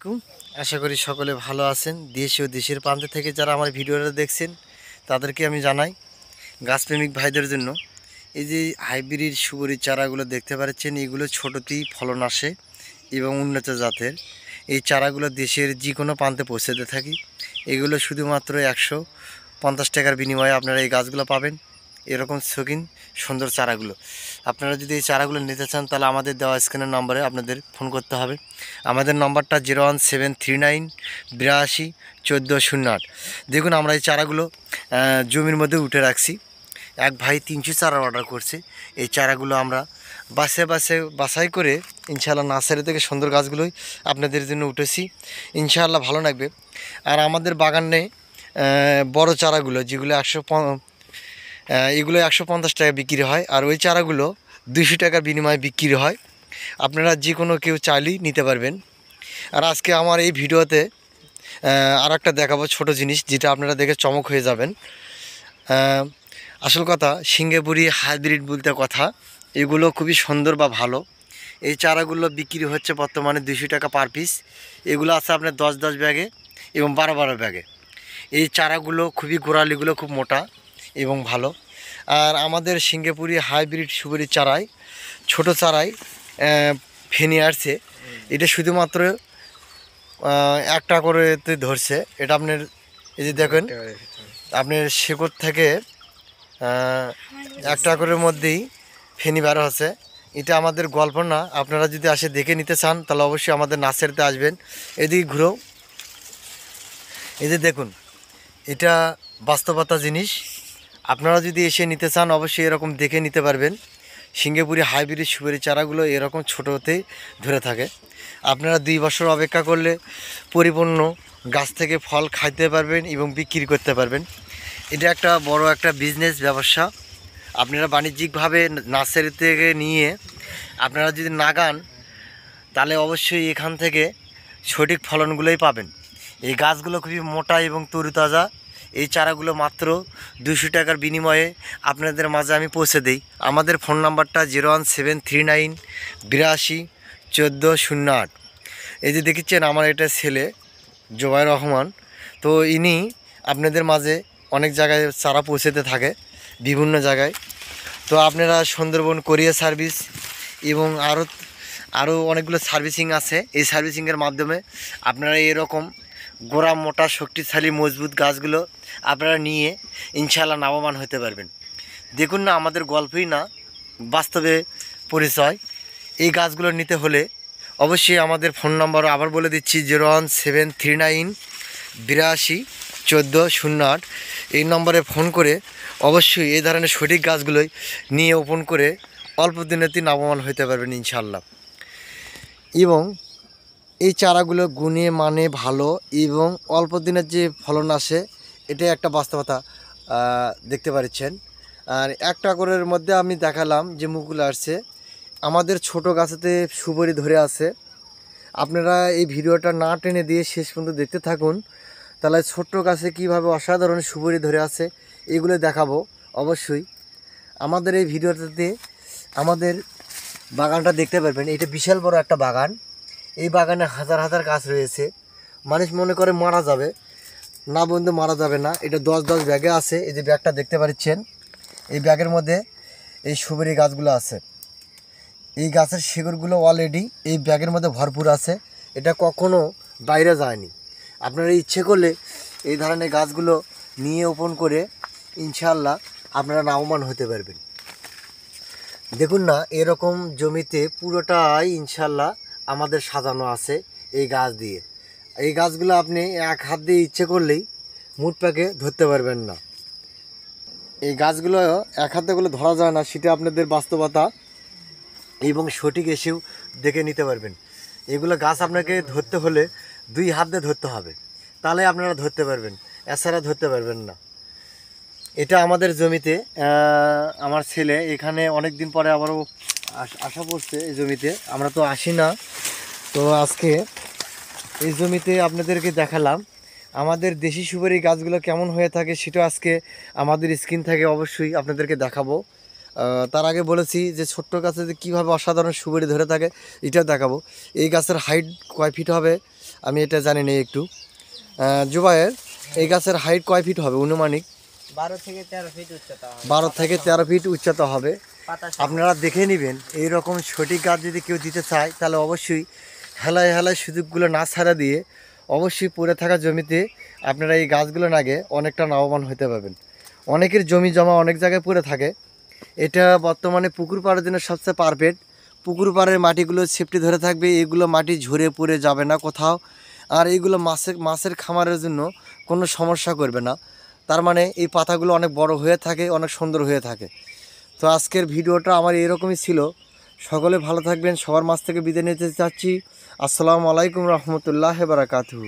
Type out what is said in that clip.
আলাইকুম। আশা করি সকলে ভালো আছেন। দেশ ও দেশের প্রান্ত থেকে যারা আমার ভিডিওটা দেখছেন তাদেরকে আমি জানাই, গাছপ্রেমিক ভাইদের জন্য এই যে হাইব্রিড সুপারি চারাগুলো দেখতে পাচ্ছেন, এগুলো ছোটোতেই ফলন আসে এবং উন্নত জাতের। এই চারাগুলো দেশের যে কোনো প্রান্তে পৌঁছাতে থাকি। এগুলো শুধুমাত্র 150 টাকার বিনিময়ে আপনারা এই গাছগুলো পাবেন। এরকম শৌখিন সুন্দর চারাগুলো আপনারা যদি এই চারাগুলো নিতে চান তাহলে আমাদের দেওয়া স্ক্রিনের নম্বরে আপনাদের ফোন করতে হবে। আমাদের নম্বরটা 01739821408। দেখুন, আমরা এই চারাগুলো জমির মধ্যে উঠে রাখছি। এক ভাই 300 চারা অর্ডার করছে। এই চারাগুলো আমরা বাছাই করে ইনশাআল্লাহ নার্সারি থেকে সুন্দর গাছগুলোই আপনাদের জন্য উঠেছি। ইনশাআল্লাহ ভালো লাগবে। আর আমাদের বাগানে বড় চারাগুলো যেগুলো এগুলো 150 টাকা বিক্রি হয়, আর ওই চারাগুলো 200 টাকার বিনিময়ে বিক্রি হয়। আপনারা যে কোনো কেউ চাইলেই নিতে পারবেন। আর আজকে আমার এই ভিডিওতে আর একটা দেখাবো ছোট জিনিস, যেটা আপনারা দেখে চমক হয়ে যাবেন। আসল কথা, সিঙ্গাপুরি হাইব্রিড বলতে কথা, এগুলো খুবই সুন্দর বা ভালো। এই চারাগুলো বিক্রি হচ্ছে বর্তমানে 200 টাকা পার পিস। এগুলো আছে আপনার 10 ব্যাগে এবং 12 ব্যাগে। এই চারাগুলো খুবই গোড়ালিগুলো খুব মোটা এবং ভালো। আর আমাদের সিঙ্গাপুরি হাইব্রিড সুপারি চারায় ছোট চারায় ফেনি আসছে। এটা শুধুমাত্র একটা করে ধরছে। এটা আপনার এই যে দেখেন, আপনার শেকড় থেকে একটা করের মধ্যেই ফেনি বের হচ্ছে। এটা আমাদের গল্প না, আপনারা যদি আসে দেখে নিতে চান তাহলে অবশ্যই আমাদের নার্সারিতে আসবেন। এদিকে ঘুরেও এই যে দেখুন, এটা বাস্তবতা জিনিস। আপনারা যদি এসে নিতে চান অবশ্যই এরকম দেখে নিতে পারবেন। সিঙ্গাপুরি হাইব্রিড সুপারি চারাগুলো এরকম ছোটোতেই ধরে থাকে। আপনারা 2 বছর অপেক্ষা করলে পরিপূর্ণ গাছ থেকে ফল খাইতে পারবেন এবং বিক্রি করতে পারবেন। এটা একটা বড় একটা বিজনেস ব্যবসা। আপনারা বাণিজ্যিকভাবে নার্সারি থেকে নিয়ে আপনারা যদি নাগান তাহলে অবশ্যই এখান থেকে সঠিক ফলনগুলোই পাবেন। এই গাছগুলো খুবই মোটা এবং তরুতাজা। এই চারাগুলো মাত্র 200 টাকার বিনিময়ে আপনাদের মাঝে আমি পৌঁছে দিই। আমাদের ফোন নাম্বারটা 01739821408। এই যে দেখছেন, আমার এটা ছেলে জোবাইর রহমান। তো ইনি আপনাদের মাঝে অনেক জায়গায় চারা পৌঁছাতে থাকে, বিভিন্ন জায়গায়। তো আপনারা সুন্দরবন কোরিয়ার সার্ভিস এবং আরও অনেকগুলো সার্ভিসিং আছে। এই সার্ভিসিংয়ের মাধ্যমে আপনারা এরকম গোড়া মোটা শক্তিশালী মজবুত গাছগুলো আপনারা নিয়ে ইনশাআল্লাহ লাভবান হতে পারবেন। দেখুন না, আমাদের গল্পই না, বাস্তবে পরিচয়। এই গাছগুলো নিতে হলে অবশ্যই আমাদের ফোন নাম্বারও আবার বলে দিচ্ছি, 01739821408। এই নম্বরে ফোন করে অবশ্যই এই ধরনের সঠিক গাছগুলোই নিয়ে ওপেন করে অল্প দিনেতেই লাভবান হতে পারবেন ইনশাআল্লাহ। এবং এই চারাগুলো গুণে মানে ভালো এবং অল্প দিনের যে ফলন আসে, এটাই একটা বাস্তবতা দেখতে পাচ্ছেন। আর একটা করের মধ্যে আমি দেখালাম যে মুকুল আসছে। আমাদের ছোট গাছেতে সুপারি ধরে আছে। আপনারা এই ভিডিওটা না টেনে দিয়ে শেষ পর্যন্ত দেখতে থাকুন, তাহলে ছোট্ট গাছে কীভাবে অসাধারণ সুপারি ধরে আছে এগুলো দেখাবো। অবশ্যই আমাদের এই ভিডিওটাতে আমাদের বাগানটা দেখতে পারবেন। এটা বিশাল বড় একটা বাগান। এই বাগানে হাজার হাজার গাছ রয়েছে। মানুষ মনে করে মারা যাবে না, বন্ধু মারা যাবে না। এটা 10 ব্যাগে আছে। এই যে ব্যাগটা দেখতে পাচ্ছেন, এই ব্যাগের মধ্যে এই সুপারি গাছগুলো আছে। এই গাছের শিকড়গুলো অলরেডি এই ব্যাগের মধ্যে ভরপুর আছে। এটা কখনো বাইরে যায়নি। আপনারা ইচ্ছে করলে এই ধরনের গাছগুলো নিয়ে ওপেন করে ইনশাআল্লাহ আপনারা লাভবান হতে পারবেন। দেখুন না, এরকম জমিতে পুরোটাই ইনশাআল্লাহ আমাদের সাজানো আছে এই গাছ দিয়ে। এই গাছগুলো আপনি এক হাত দিয়ে ইচ্ছে করলেই মুঠ প্যাকে ধরতে পারবেন না। এই গাছগুলো এক হাতে করে ধরা যায় না, সেটা আপনাদের বাস্তবতা এবং সঠিক এসেও দেখে নিতে পারবেন। এগুলো গাছ আপনাকে ধরতে হলে 2 হাত দিয়ে ধরতে হবে, তাহলে আপনারা ধরতে পারবেন, এছাড়া ধরতে পারবেন না। এটা আমাদের জমিতে আমার ছেলে এখানে অনেক দিন পরে আবারও আসা পড়ছে এই জমিতে। আমরা তো আসি না, তো আজকে এই জমিতে আপনাদেরকে দেখালাম আমাদের দেশি সুপারি গাছগুলো কেমন হয়ে থাকে, সেটা আজকে আমাদের স্ক্রিন থেকে অবশ্যই আপনাদেরকে দেখাবো। তার আগে বলেছি যে ছোট্ট গাছে যে কীভাবে অসাধারণ সুপারি ধরে থাকে এটাও দেখাবো। এই গাছের হাইট কয় ফিট হবে আমি এটা জানি না একটু। জুবায়ের, এই গাছের হাইট কয় ফিট হবে অনুমানিক? 12 থেকে 13 ফিট উচ্চতা হবে। 12 থেকে 13 ফিট উচ্চতা হবে। পাতা আপনারা দেখে নেবেন, এইরকম সঠিক গাছ যদি কেউ দিতে চায় তাহলে অবশ্যই হেলায় হেলায় সুযোগগুলো না ছাড়া দিয়ে অবশ্যই পড়ে থাকা জমিতে আপনারা এই গাছগুলো নাগে অনেকটা লাভবান হতে পারবেন। অনেকের জমি জমা অনেক জায়গায় পড়ে থাকে, এটা বর্তমানে পুকুর পাড়ের জন্য সবচেয়ে পারফেক্ট। পুকুর পাড়ের মাটিগুলো সেফটি ধরে থাকবে, এগুলো মাটি ঝরে পড়ে যাবে না কোথাও, আর এইগুলো মাছের খামারের জন্য কোনো সমস্যা করবে না। তার মানে এই পাতাগুলো অনেক বড় হয়ে থাকে, অনেক সুন্দর হয়ে থাকে। তো আজকের ভিডিওটা আমার এরকমই ছিল। সকলে ভালো থাকবেন, সবার মাছ থেকে বিদায় নিতে চাচ্ছি। আসসালামু আলাইকুম রহমতুল্লাহ বারাকাতুহু।